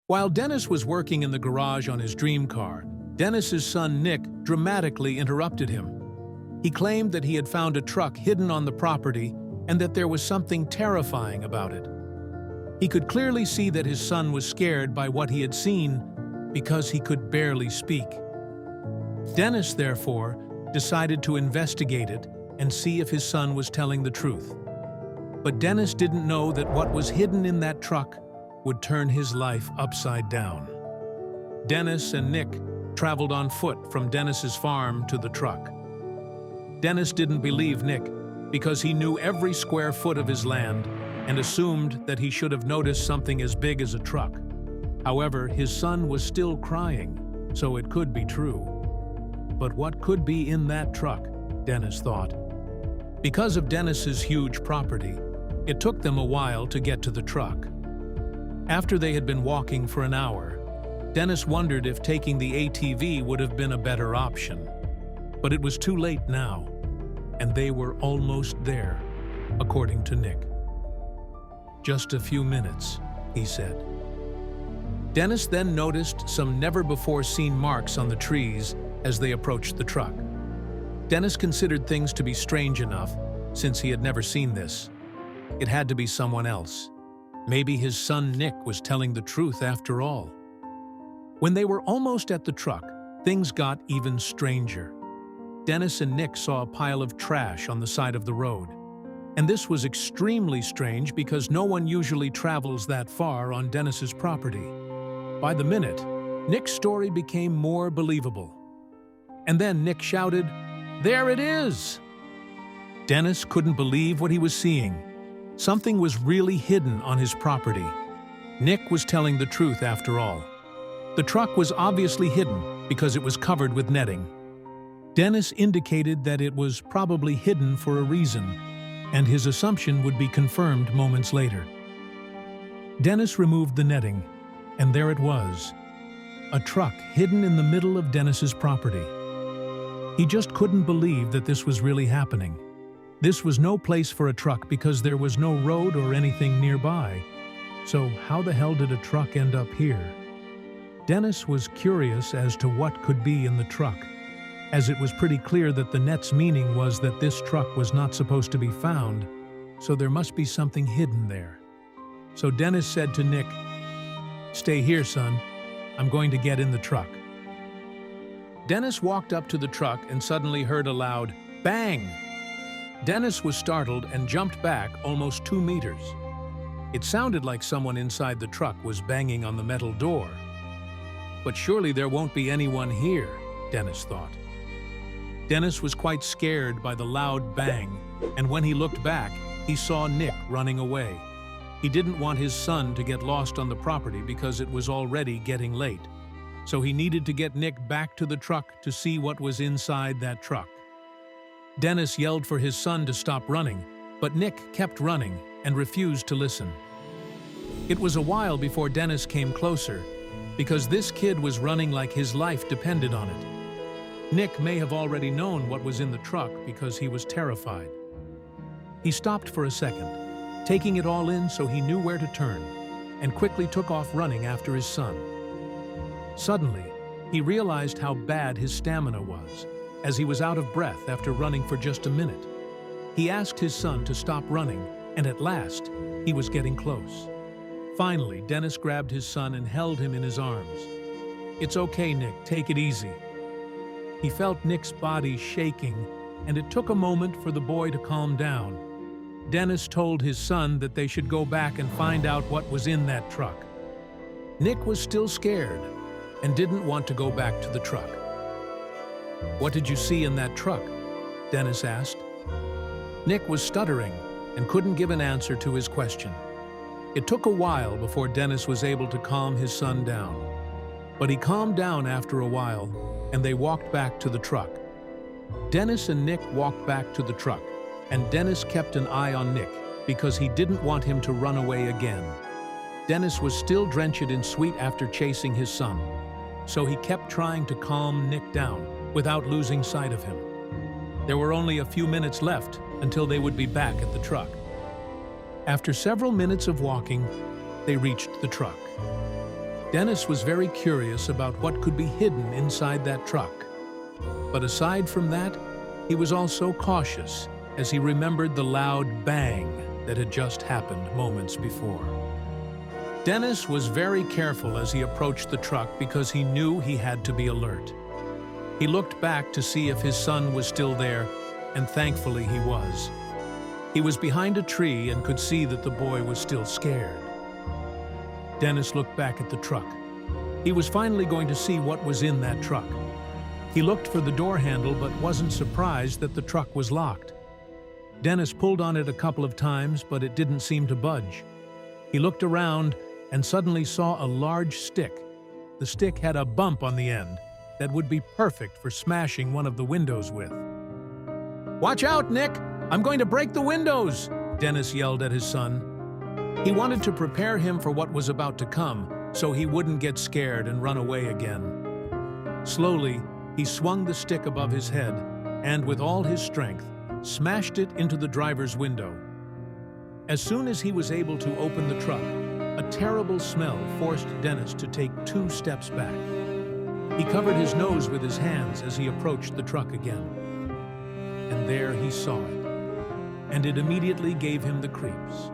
While Dennis was working in the garage on his dream car, Dennis's son Nick dramatically interrupted him. He claimed that he had found a truck hidden on the property and that there was something terrifying about it. He could clearly see that his son was scared by what he had seen because he could barely speak. Dennis, therefore, decided to investigate it and see if his son was telling the truth. But Dennis didn't know that what was hidden in that truck would turn his life upside down. Dennis and Nick traveled on foot from Dennis's farm to the truck. Dennis didn't believe Nick because he knew every square foot of his land and assumed that he should have noticed something as big as a truck. However, his son was still crying, so it could be true. But what could be in that truck, Dennis thought? Because of Dennis's huge property, it took them a while to get to the truck. After they had been walking for an hour, Dennis wondered if taking the ATV would have been a better option. But it was too late now, and they were almost there, according to Nick. "Just a few minutes," he said. Dennis then noticed some never-before-seen marks on the trees as they approached the truck. Dennis considered things to be strange enough, since he had never seen this. It had to be someone else. Maybe his son Nick was telling the truth after all. When they were almost at the truck, things got even stranger. Dennis and Nick saw a pile of trash on the side of the road. And this was extremely strange because no one usually travels that far on Dennis's property. By the minute, Nick's story became more believable. And then Nick shouted, "There it is!" Dennis couldn't believe what he was seeing. Something was really hidden on his property. Nick was telling the truth after all. The truck was obviously hidden because it was covered with netting. Dennis indicated that it was probably hidden for a reason, and his assumption would be confirmed moments later. Dennis removed the netting, and there it was, a truck hidden in the middle of Dennis's property. He just couldn't believe that this was really happening. This was no place for a truck because there was no road or anything nearby. So how the hell did a truck end up here? Dennis was curious as to what could be in the truck, as it was pretty clear that the net's meaning was that this truck was not supposed to be found, so there must be something hidden there. So Dennis said to Nick, "Stay here, son. I'm going to get in the truck." Dennis walked up to the truck and suddenly heard a loud bang. Dennis was startled and jumped back almost 2 meters. It sounded like someone inside the truck was banging on the metal door. But surely there won't be anyone here, Dennis thought. Dennis was quite scared by the loud bang, and when he looked back, he saw Nick running away. He didn't want his son to get lost on the property because it was already getting late. So he needed to get Nick back to the truck to see what was inside that truck. Dennis yelled for his son to stop running, but Nick kept running and refused to listen. It was a while before Dennis came closer, because this kid was running like his life depended on it. Nick may have already known what was in the truck because he was terrified. He stopped for a second, taking it all in so he knew where to turn, and quickly took off running after his son. Suddenly, he realized how bad his stamina was, as he was out of breath after running for just a minute. He asked his son to stop running, and at last, he was getting close. Finally, Dennis grabbed his son and held him in his arms. "It's okay, Nick, take it easy." He felt Nick's body shaking, and it took a moment for the boy to calm down. Dennis told his son that they should go back and find out what was in that truck. Nick was still scared and didn't want to go back to the truck. "What did you see in that truck?" Dennis asked. Nick was stuttering and couldn't give an answer to his question. It took a while before Dennis was able to calm his son down. But he calmed down after a while, and they walked back to the truck. Dennis and Nick walked back to the truck, and Dennis kept an eye on Nick because he didn't want him to run away again. Dennis was still drenched in sweat after chasing his son, so he kept trying to calm Nick down without losing sight of him. There were only a few minutes left until they would be back at the truck. After several minutes of walking, they reached the truck. Dennis was very curious about what could be hidden inside that truck. But aside from that, he was also cautious as he remembered the loud bang that had just happened moments before. Dennis was very careful as he approached the truck because he knew he had to be alert. He looked back to see if his son was still there, and thankfully he was. He was behind a tree and could see that the boy was still scared. Dennis looked back at the truck. He was finally going to see what was in that truck. He looked for the door handle but wasn't surprised that the truck was locked. Dennis pulled on it a couple of times, but it didn't seem to budge. He looked around and suddenly saw a large stick. The stick had a bump on the end that would be perfect for smashing one of the windows with. "Watch out, Nick! I'm going to break the windows!" Dennis yelled at his son. He wanted to prepare him for what was about to come, so he wouldn't get scared and run away again. Slowly, he swung the stick above his head and, with all his strength, smashed it into the driver's window. As soon as he was able to open the truck, a terrible smell forced Dennis to take 2 steps back. He covered his nose with his hands as he approached the truck again. And there he saw it, and it immediately gave him the creeps.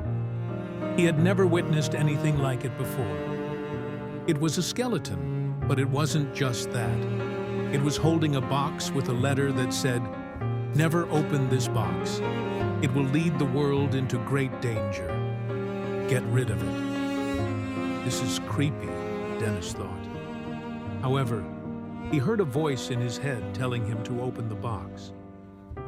He had never witnessed anything like it before. It was a skeleton, but it wasn't just that. It was holding a box with a letter that said, "Never open this box. It will lead the world into great danger. Get rid of it." This is creepy, Dennis thought. However, he heard a voice in his head telling him to open the box.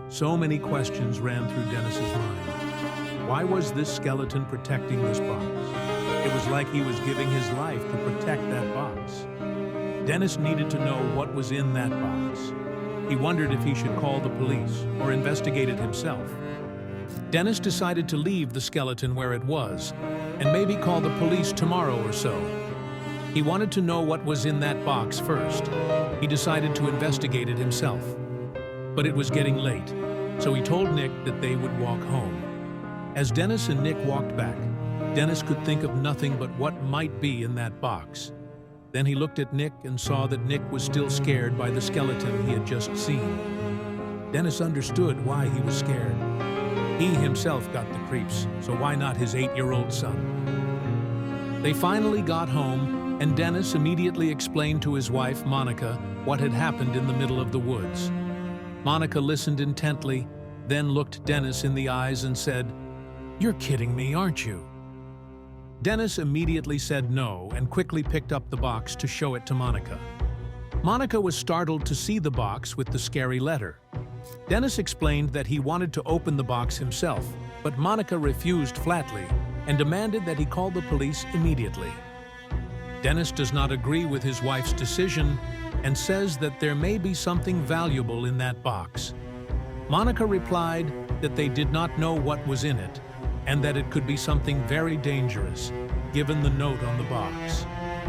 So many questions ran through Dennis's mind. Why was this skeleton protecting this box? It was like he was giving his life to protect that box. Dennis needed to know what was in that box. He wondered if he should call the police or investigate it himself. Dennis decided to leave the skeleton where it was and maybe call the police tomorrow or so. He wanted to know what was in that box first. He decided to investigate it himself. But it was getting late, so he told Nick that they would walk home. As Dennis and Nick walked back, Dennis could think of nothing but what might be in that box. Then he looked at Nick and saw that Nick was still scared by the skeleton he had just seen. Dennis understood why he was scared. He himself got the creeps, so why not his 8-year-old son? They finally got home, and Dennis immediately explained to his wife, Monica, what had happened in the middle of the woods. Monica listened intently, then looked Dennis in the eyes and said, "You're kidding me, aren't you?" Dennis immediately said no and quickly picked up the box to show it to Monica. Monica was startled to see the box with the scary letter. Dennis explained that he wanted to open the box himself, but Monica refused flatly and demanded that he call the police immediately. Dennis does not agree with his wife's decision and says that there may be something valuable in that box. Monica replied that they did not know what was in it and that it could be something very dangerous, given the note on the box.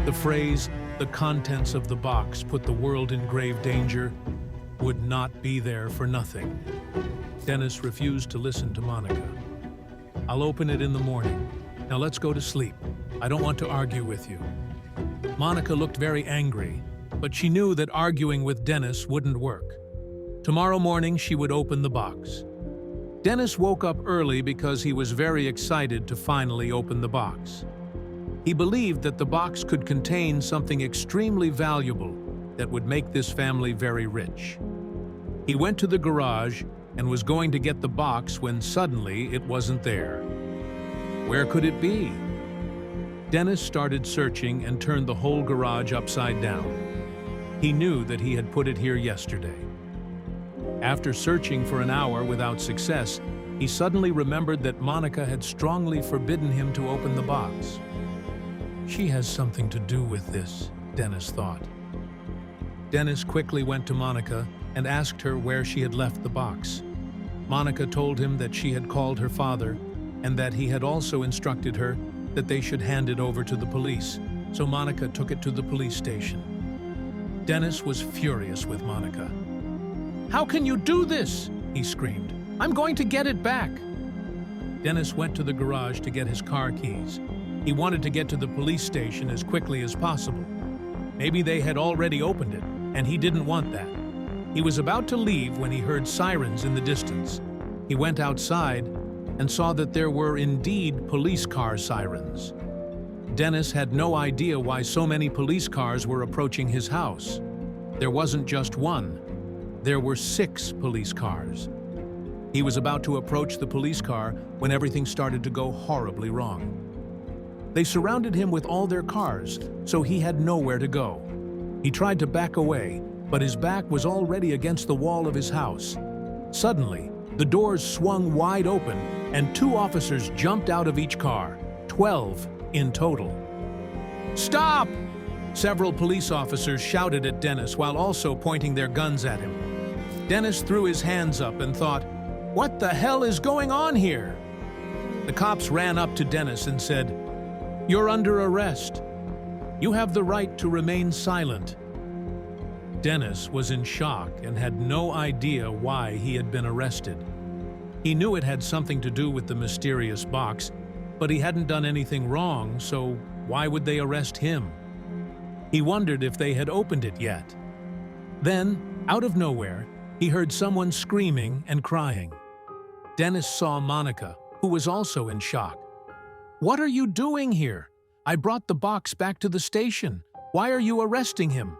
The phrase, "The contents of the box put the world in grave danger," would not be there for nothing. Dennis refused to listen to Monica. "I'll open it in the morning. Now let's go to sleep. I don't want to argue with you." Monica looked very angry, but she knew that arguing with Dennis wouldn't work. Tomorrow morning she would open the box. Dennis woke up early because he was very excited to finally open the box. He believed that the box could contain something extremely valuable that would make this family very rich. He went to the garage and was going to get the box when suddenly it wasn't there. Where could it be? Dennis started searching and turned the whole garage upside down. He knew that he had put it here yesterday. After searching for an hour without success, he suddenly remembered that Monica had strongly forbidden him to open the box. She has something to do with this, Dennis thought. Dennis quickly went to Monica and asked her where she had left the box. Monica told him that she had called her father and that he had also instructed her that they should hand it over to the police, so Monica took it to the police station. Dennis was furious with Monica. "How can you do this?" he screamed. "I'm going to get it back." Dennis went to the garage to get his car keys. He wanted to get to the police station as quickly as possible. Maybe they had already opened it, and he didn't want that. He was about to leave when he heard sirens in the distance. He went outside and saw that there were indeed police car sirens. Dennis had no idea why so many police cars were approaching his house. There wasn't just one. There were 6 police cars. He was about to approach the police car when everything started to go horribly wrong. They surrounded him with all their cars, so he had nowhere to go. He tried to back away, but his back was already against the wall of his house. Suddenly, the doors swung wide open, and 2 officers jumped out of each car, 12 in total. "Stop!" Several police officers shouted at Dennis while also pointing their guns at him. Dennis threw his hands up and thought, "What the hell is going on here?" The cops ran up to Dennis and said, "You're under arrest. You have the right to remain silent." Dennis was in shock and had no idea why he had been arrested. He knew it had something to do with the mysterious box, but he hadn't done anything wrong, so why would they arrest him? He wondered if they had opened it yet. Then, out of nowhere, he heard someone screaming and crying. Dennis saw Monica, who was also in shock. "What are you doing here? I brought the box back to the station. Why are you arresting him?"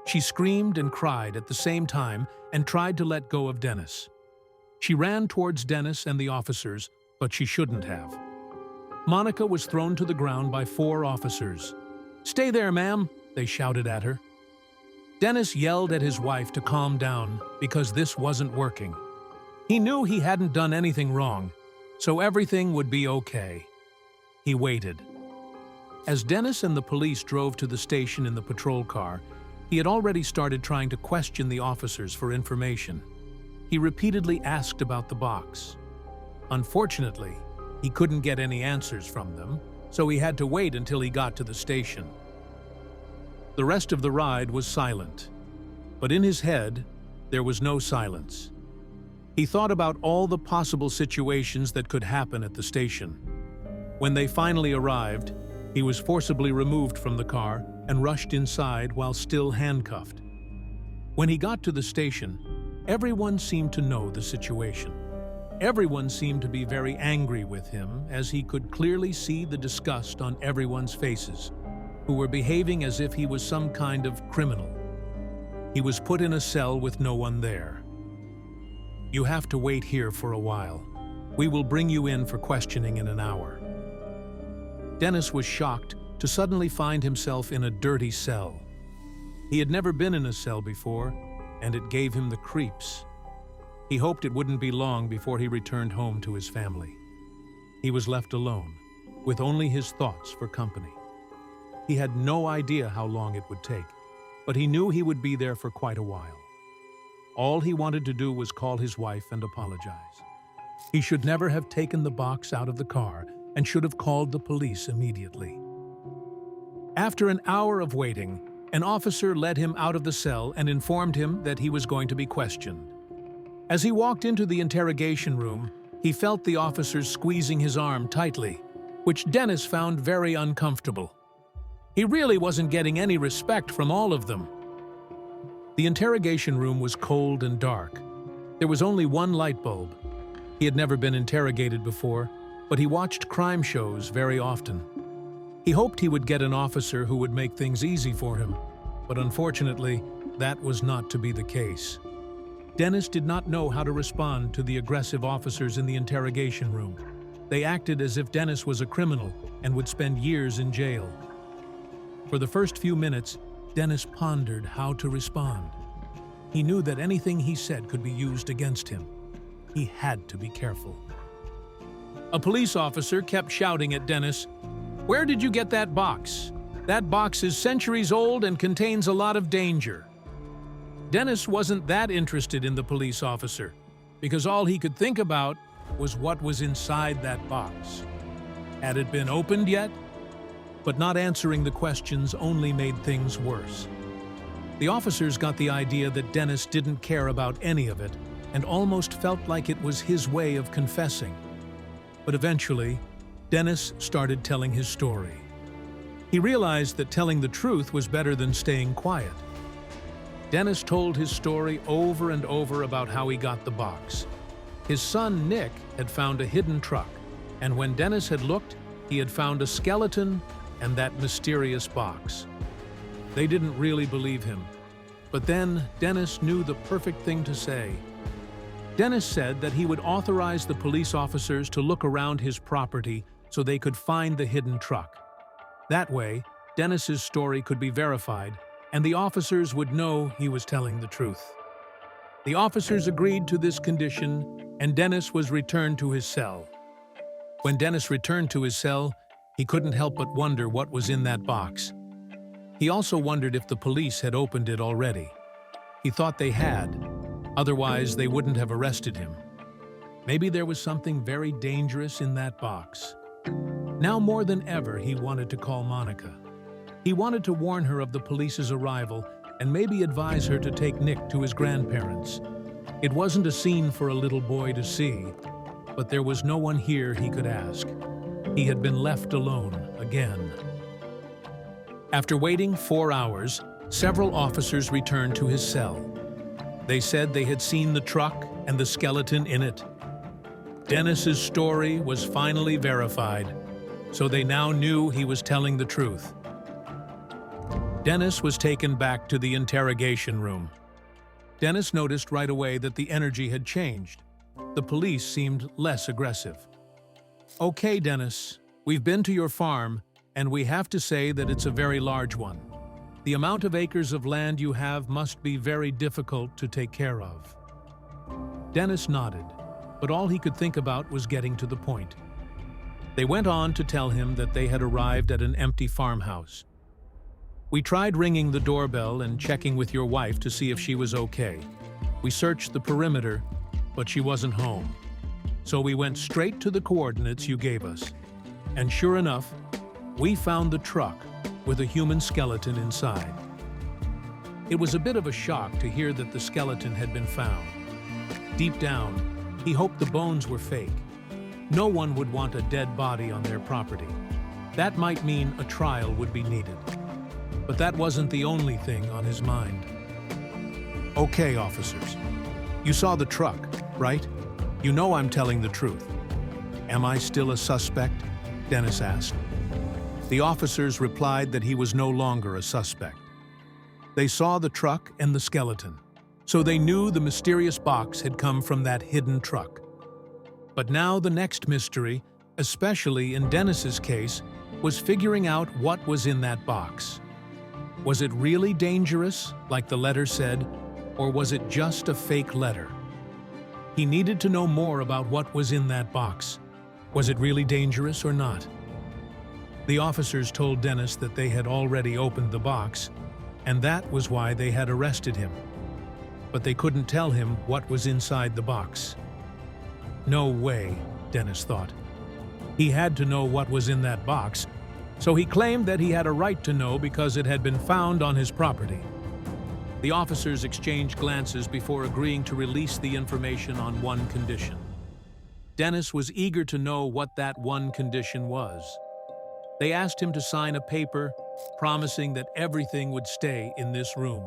She screamed and cried at the same time and tried to let go of Dennis. She ran towards Dennis and the officers, but she shouldn't have. Monica was thrown to the ground by 4 officers. "Stay there, ma'am," they shouted at her. Dennis yelled at his wife to calm down because this wasn't working. He knew he hadn't done anything wrong, so everything would be okay. He waited. As Dennis and the police drove to the station in the patrol car, he had already started trying to question the officers for information. He repeatedly asked about the box. Unfortunately, he couldn't get any answers from them, so he had to wait until he got to the station. The rest of the ride was silent, but in his head, there was no silence. He thought about all the possible situations that could happen at the station. When they finally arrived, he was forcibly removed from the car and rushed inside while still handcuffed. When he got to the station, everyone seemed to know the situation. Everyone seemed to be very angry with him, as he could clearly see the disgust on everyone's faces, who were behaving as if he was some kind of criminal. He was put in a cell with no one there. "You have to wait here for a while. We will bring you in for questioning in an hour." Dennis was shocked to suddenly find himself in a dirty cell. He had never been in a cell before, and it gave him the creeps. He hoped it wouldn't be long before he returned home to his family. He was left alone, with only his thoughts for company. He had no idea how long it would take, but he knew he would be there for quite a while. All he wanted to do was call his wife and apologize. He should never have taken the box out of the car and should have called the police immediately. After an hour of waiting, an officer led him out of the cell and informed him that he was going to be questioned. As he walked into the interrogation room, he felt the officers squeezing his arm tightly, which Dennis found very uncomfortable. He really wasn't getting any respect from all of them. The interrogation room was cold and dark. There was only one light bulb. He had never been interrogated before, but he watched crime shows very often. He hoped he would get an officer who would make things easy for him, but unfortunately, that was not to be the case. Dennis did not know how to respond to the aggressive officers in the interrogation room. They acted as if Dennis was a criminal and would spend years in jail. For the first few minutes, Dennis pondered how to respond. He knew that anything he said could be used against him. He had to be careful. A police officer kept shouting at Dennis, "Where did you get that box? That box is centuries old and contains a lot of danger." Dennis wasn't that interested in the police officer, because all he could think about was what was inside that box. Had it been opened yet? But not answering the questions only made things worse. The officers got the idea that Dennis didn't care about any of it and almost felt like it was his way of confessing. But eventually, Dennis started telling his story. He realized that telling the truth was better than staying quiet. Dennis told his story over and over about how he got the box. His son, Nick, had found a hidden truck, and when Dennis had looked, he had found a skeleton and that mysterious box. They didn't really believe him. But then Dennis knew the perfect thing to say. Dennis said that he would authorize the police officers to look around his property so they could find the hidden truck. That way, Dennis's story could be verified, and the officers would know he was telling the truth. The officers agreed to this condition, and Dennis was returned to his cell. When Dennis returned to his cell, he couldn't help but wonder what was in that box. He also wondered if the police had opened it already. He thought they had, otherwise they wouldn't have arrested him. Maybe there was something very dangerous in that box. Now more than ever, he wanted to call Monica. He wanted to warn her of the police's arrival and maybe advise her to take Nick to his grandparents. It wasn't a scene for a little boy to see, but there was no one here he could ask. He had been left alone again. After waiting 4 hours, several officers returned to his cell. They said they had seen the truck and the skeleton in it. Dennis's story was finally verified, so they now knew he was telling the truth. Dennis was taken back to the interrogation room. Dennis noticed right away that the energy had changed. The police seemed less aggressive. "Okay, Dennis, we've been to your farm, and we have to say that it's a very large one. The amount of acres of land you have must be very difficult to take care of." Dennis nodded, but all he could think about was getting to the point. They went on to tell him that they had arrived at an empty farmhouse. "We tried ringing the doorbell and checking with your wife to see if she was okay. We searched the perimeter, but she wasn't home. So we went straight to the coordinates you gave us. And sure enough, we found the truck with a human skeleton inside." It was a bit of a shock to hear that the skeleton had been found. Deep down, he hoped the bones were fake. No one would want a dead body on their property. That might mean a trial would be needed. But that wasn't the only thing on his mind. "Okay, officers. You saw the truck, right? You know I'm telling the truth. Am I still a suspect?" Dennis asked. The officers replied that he was no longer a suspect. They saw the truck and the skeleton, so they knew the mysterious box had come from that hidden truck. But now the next mystery, especially in Dennis's case, was figuring out what was in that box. Was it really dangerous, like the letter said, or was it just a fake letter? He needed to know more about what was in that box. Was it really dangerous or not? The officers told Dennis that they had already opened the box, and that was why they had arrested him. But they couldn't tell him what was inside the box. No way, Dennis thought. He had to know what was in that box, so he claimed that he had a right to know because it had been found on his property. The officers exchanged glances before agreeing to release the information on one condition. Dennis was eager to know what that one condition was. They asked him to sign a paper promising that everything would stay in this room.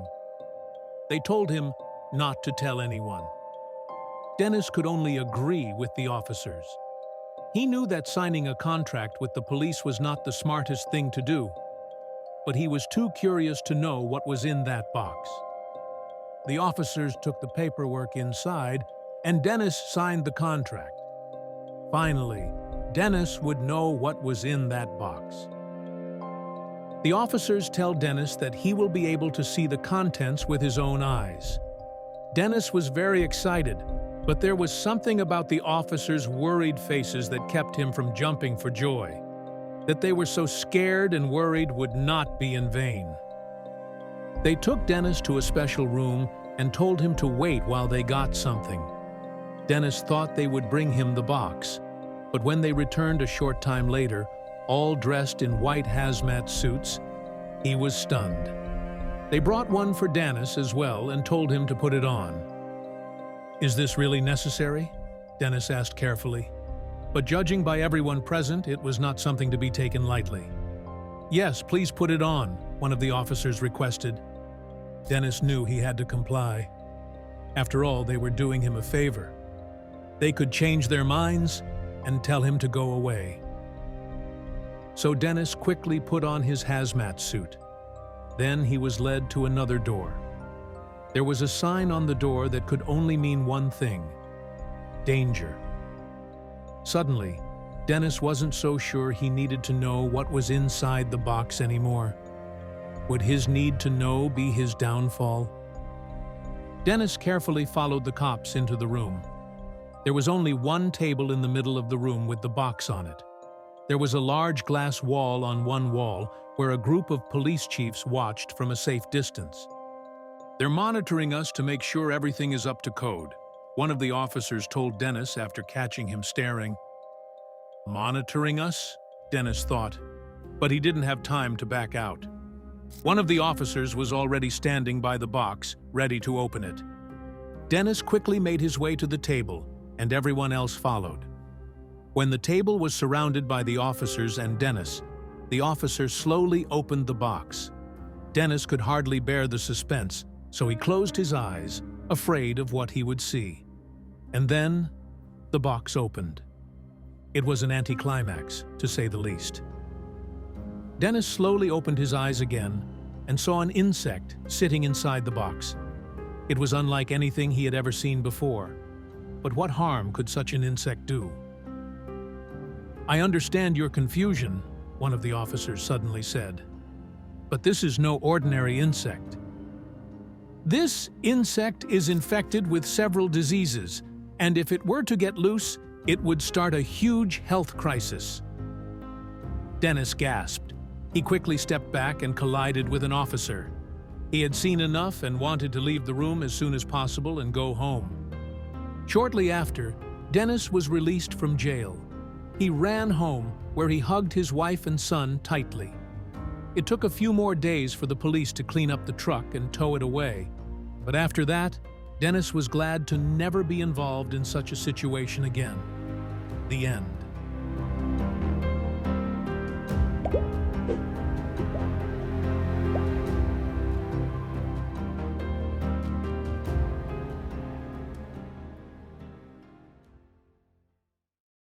They told him not to tell anyone. Dennis could only agree with the officers. He knew that signing a contract with the police was not the smartest thing to do, but he was too curious to know what was in that box. The officers took the paperwork inside, and Dennis signed the contract. Finally, Dennis would know what was in that box. The officers tell Dennis that he will be able to see the contents with his own eyes. Dennis was very excited, but there was something about the officers' worried faces that kept him from jumping for joy. That they were so scared and worried would not be in vain. They took Dennis to a special room and told him to wait while they got something. Dennis thought they would bring him the box, but when they returned a short time later, all dressed in white hazmat suits, he was stunned. They brought one for Dennis as well and told him to put it on. "Is this really necessary?" Dennis asked carefully. but judging by everyone present, it was not something to be taken lightly. "Yes, please put it on," one of the officers requested. Dennis knew he had to comply. After all, they were doing him a favor. They could change their minds and tell him to go away. So Dennis quickly put on his hazmat suit. Then he was led to another door. There was a sign on the door that could only mean one thing: danger. Suddenly, Dennis wasn't so sure he needed to know what was inside the box anymore. Would his need to know be his downfall? Dennis carefully followed the cops into the room. There was only one table in the middle of the room with the box on it. There was a large glass wall on one wall where a group of police chiefs watched from a safe distance. "They're monitoring us to make sure everything is up to code," one of the officers told Dennis after catching him staring. Monitoring us? Dennis thought, but he didn't have time to back out. One of the officers was already standing by the box, ready to open it. Dennis quickly made his way to the table, and everyone else followed. When the table was surrounded by the officers and Dennis, the officer slowly opened the box. Dennis could hardly bear the suspense, so he closed his eyes, afraid of what he would see. And then, the box opened. It was an anticlimax, to say the least. Dennis slowly opened his eyes again and saw an insect sitting inside the box. It was unlike anything he had ever seen before. But what harm could such an insect do? "I understand your confusion," one of the officers suddenly said. "But this is no ordinary insect. This insect is infected with several diseases, and if it were to get loose, it would start a huge health crisis." Dennis gasped. He quickly stepped back and collided with an officer. He had seen enough and wanted to leave the room as soon as possible and go home. Shortly after, Dennis was released from jail. He ran home, where he hugged his wife and son tightly. It took a few more days for the police to clean up the truck and tow it away. But after that, Dennis was glad to never be involved in such a situation again. The end.